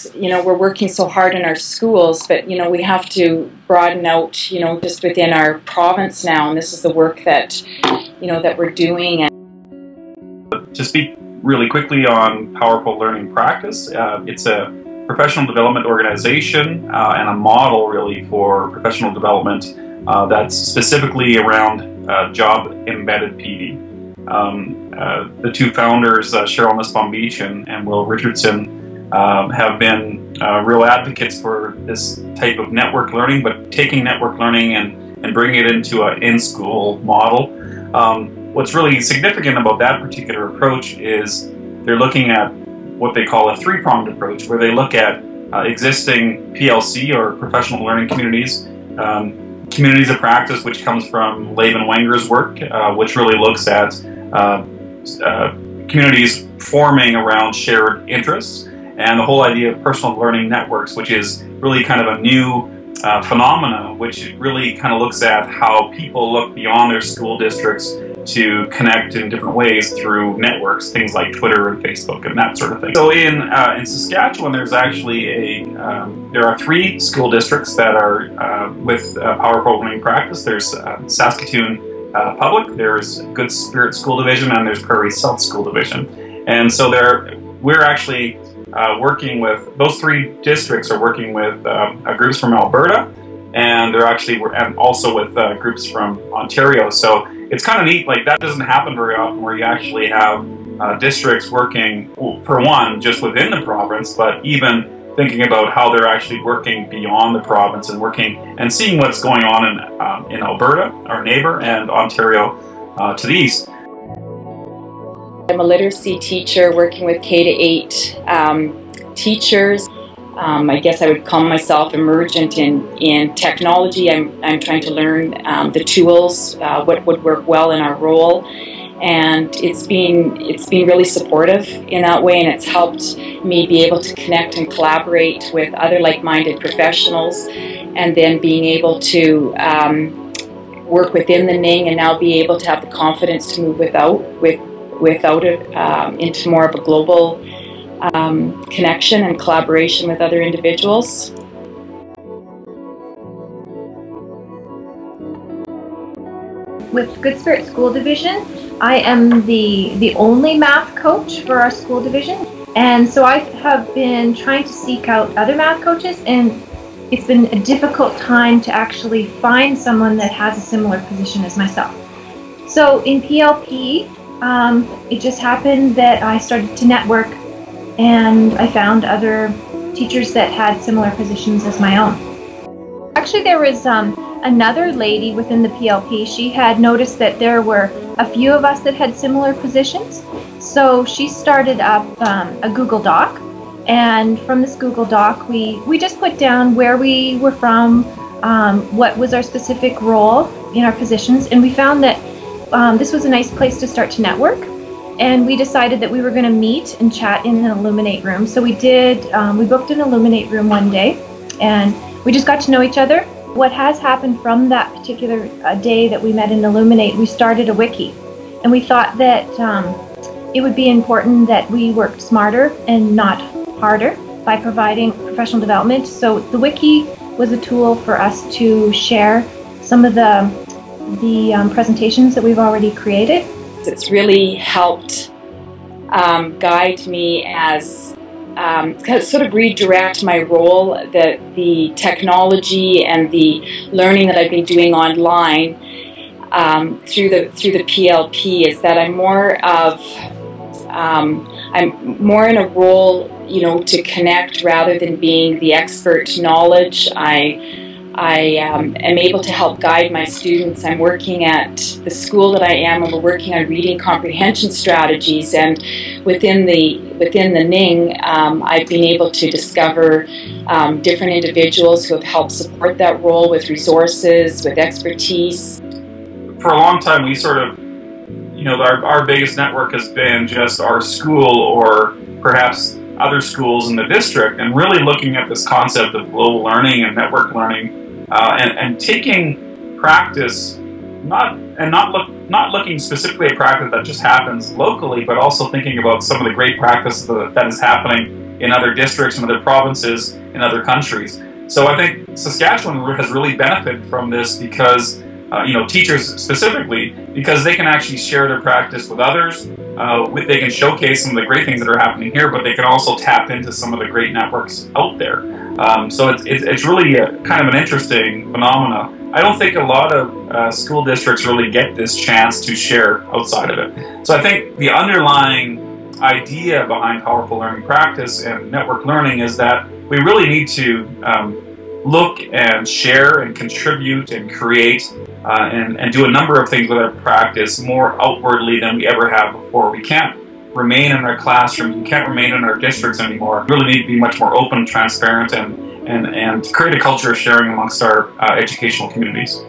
it's, we're working so hard in our schools, but, we have to broaden out, just within our province now, and this is the work that, that we're doing. To speak really quickly on Powerful Learning Practice, it's a professional development organization and a model really for professional development that's specifically around job-embedded PD. The two founders, Cheryl Nussbaum Beach and Will Richardson, have been real advocates for this type of network learning, but taking network learning and bringing it into an in-school model. What's really significant about that particular approach is they're looking at what they call a three-pronged approach, where they look at existing PLC or professional learning communities, communities of practice, which comes from Laban Wenger's work, which really looks at communities forming around shared interests, and the whole idea of personal learning networks, which is really kind of a new phenomena, which really kind of looks at how people look beyond their school districts to connect in different ways through networks, things like Twitter and Facebook and that sort of thing. So in Saskatchewan, there's actually there are 3 school districts that are with Powerful Learning Practice. There's Saskatoon Public, there's Good Spirit School Division, and there's Prairie South School Division. And so we're actually working with, those 3 districts are working with groups from Alberta, and they're actually, and also with groups from Ontario. So it's kind of neat, like that doesn't happen very often, where you actually have districts working, for one, just within the province, but even thinking about how they're actually working beyond the province and working and seeing what's going on in Alberta, our neighbor, and Ontario to the east. I'm a literacy teacher working with K-8 teachers. I guess I would call myself emergent in technology. I'm trying to learn the tools, what would work well in our role, and it's been really supportive in that way, and it's helped me be able to connect and collaborate with other like-minded professionals, and then being able to work within the NING, and now be able to have the confidence to move without it into more of a global connection and collaboration with other individuals. With Good Spirit School Division, I am the only math coach for our school division, and so I have been trying to seek out other math coaches, and it's been a difficult time to actually find someone that has a similar position as myself. So in PLP, it just happened that I started to network, and I found other teachers that had similar positions as my own. Actually, there was another lady within the PLP. She had noticed that there were a few of us that had similar positions, so she started up a Google Doc, and from this Google Doc we just put down where we were from, what was our specific role in our positions, and we found that this was a nice place to start to network. And we decided that we were going to meet and chat in an Illuminate room. So we did, we booked an Illuminate room one day, and we just got to know each other. What has happened from that particular day that we met in Illuminate, we started a wiki. And we thought that it would be important that we worked smarter and not harder by providing professional development. So the wiki was a tool for us to share some of the presentations that we've already created. It's really helped guide me as sort of redirect my role, the technology and the learning that I've been doing online through the PLP, is that I'm more in a role, to connect rather than being the expert knowledge. I am able to help guide my students. I'm working at the school that I am, and we're working on reading comprehension strategies. And within the NING, I've been able to discover different individuals who have helped support that role with resources, with expertise. For a long time, we sort of, our biggest network has been just our school or perhaps other schools in the district, and really looking at this concept of global learning and network learning. And taking practice, not looking specifically at practice that just happens locally, but also thinking about some of the great practice that is happening in other districts, in other provinces, in other countries. So I think Saskatchewan has really benefited from this because, teachers specifically, because they can actually share their practice with others. They can showcase some of the great things that are happening here, but they can also tap into some of the great networks out there. So it's really kind of an interesting phenomena. I don't think a lot of school districts really get this chance to share outside of it. So I think the underlying idea behind powerful learning practice and network learning is that we really need to look and share and contribute and create and do a number of things with our practice more outwardly than we ever have before. We can't remain in our classrooms, we can't remain in our districts anymore. We really need to be much more open, transparent, and create a culture of sharing amongst our educational communities.